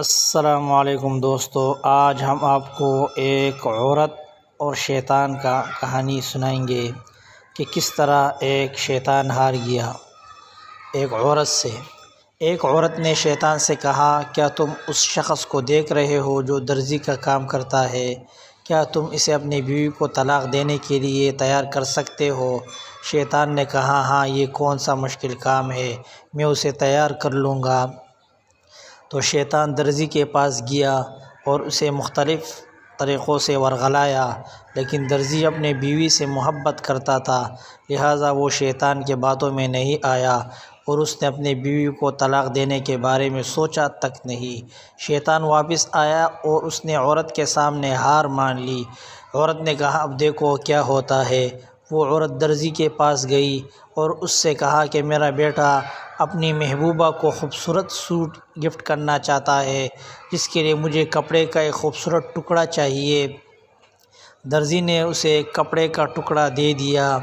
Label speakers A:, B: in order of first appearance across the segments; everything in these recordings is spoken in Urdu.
A: السلام علیکم دوستو، آج ہم آپ کو ایک عورت اور شیطان کا کہانی سنائیں گے کہ کس طرح ایک شیطان ہار گیا ایک عورت سے۔ ایک عورت نے شیطان سے کہا، کیا تم اس شخص کو دیکھ رہے ہو جو درزی کا کام کرتا ہے؟ کیا تم اسے اپنی بیوی کو طلاق دینے کے لیے تیار کر سکتے ہو؟ شیطان نے کہا، ہاں، یہ کون سا مشکل کام ہے، میں اسے تیار کر لوں گا۔ تو شیطان درزی کے پاس گیا اور اسے مختلف طریقوں سے ورغلایا، لیکن درزی اپنے بیوی سے محبت کرتا تھا، لہٰذا وہ شیطان کے باتوں میں نہیں آیا اور اس نے اپنی بیوی کو طلاق دینے کے بارے میں سوچا تک نہیں۔ شیطان واپس آیا اور اس نے عورت کے سامنے ہار مان لی۔ عورت نے کہا، اب دیکھو کیا ہوتا ہے۔ وہ عورت درزی کے پاس گئی اور اس سے کہا کہ میرا بیٹا اپنی محبوبہ کو خوبصورت سوٹ گفٹ کرنا چاہتا ہے، جس کے لیے مجھے کپڑے کا ایک خوبصورت ٹکڑا چاہیے۔ درزی نے اسے ایک کپڑے کا ٹکڑا دے دیا۔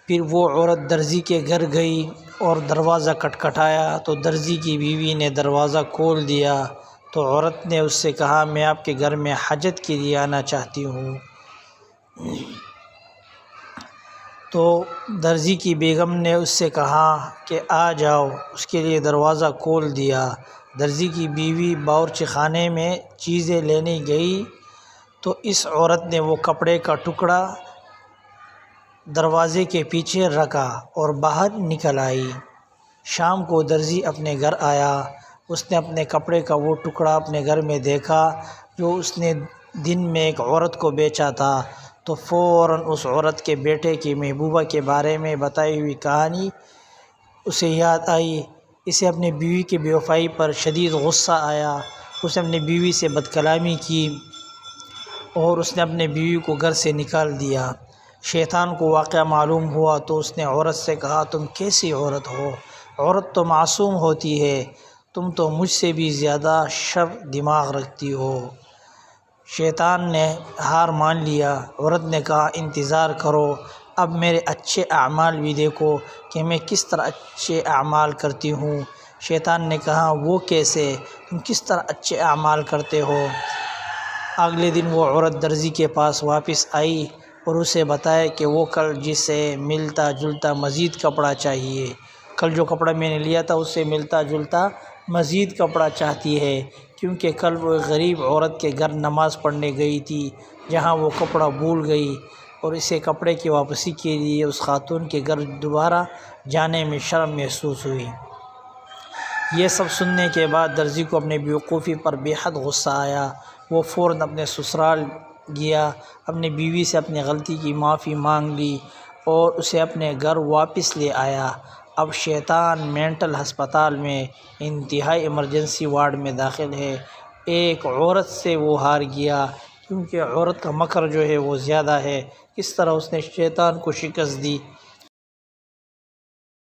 A: پھر وہ عورت درزی کے گھر گئی اور دروازہ کھٹکھٹایا تو درزی کی بیوی نے دروازہ کھول دیا۔ تو عورت نے اس سے کہا، میں آپ کے گھر میں حاجت کے لیے آنا چاہتی ہوں۔ تو درزی کی بیگم نے اس سے کہا کہ آ جاؤ، اس کے لیے دروازہ کھول دیا۔ درزی کی بیوی باورچی خانے میں چیزیں لینے گئی تو اس عورت نے وہ کپڑے کا ٹکڑا دروازے کے پیچھے رکھا اور باہر نکل آئی۔ شام کو درزی اپنے گھر آیا۔ اس نے اپنے کپڑے کا وہ ٹکڑا اپنے گھر میں دیکھا جو اس نے دن میں ایک عورت کو بیچا تھا، تو فوراً اس عورت کے بیٹے کی محبوبہ کے بارے میں بتائی ہوئی کہانی اسے یاد آئی۔ اسے اپنی بیوی کی بے وفائی پر شدید غصہ آیا۔ اس نے اپنی بیوی سے بدکلامی کی اور اس نے اپنے بیوی کو گھر سے نکال دیا۔ شیطان کو واقعہ معلوم ہوا تو اس نے عورت سے کہا، تم کیسی عورت ہو؟ عورت تو معصوم ہوتی ہے، تم تو مجھ سے بھی زیادہ شر دماغ رکھتی ہو۔ شیطان نے ہار مان لیا۔ عورت نے کہا، انتظار کرو، اب میرے اچھے اعمال بھی دیکھو کہ میں کس طرح اچھے اعمال کرتی ہوں۔ شیطان نے کہا، وہ کیسے؟ تم کس طرح اچھے اعمال کرتے ہو؟ اگلے دن وہ عورت درزی کے پاس واپس آئی اور اسے بتایا کہ وہ کل جسے ملتا جلتا مزید کپڑا چاہیے۔ کل جو کپڑا میں نے لیا تھا اس سے ملتا جلتا مزید کپڑا چاہتی ہے، کیونکہ کل وہ غریب عورت کے گھر نماز پڑھنے گئی تھی جہاں وہ کپڑا بھول گئی، اور اسے کپڑے کی واپسی کے لیے اس خاتون کے گھر دوبارہ جانے میں شرم محسوس ہوئی۔ یہ سب سننے کے بعد درزی کو اپنی بیوقوفی پر بے حد غصہ آیا۔ وہ فوراً اپنے سسرال گیا، اپنی بیوی سے اپنی غلطی کی معافی مانگ لی اور اسے اپنے گھر واپس لے آیا۔ اب شیطان مینٹل ہسپتال میں انتہائی ایمرجنسی وارڈ میں داخل ہے۔ ایک عورت سے وہ ہار گیا، کیونکہ عورت کا مکر جو ہے وہ زیادہ ہے۔ کس طرح اس نے شیطان کو شکست دی۔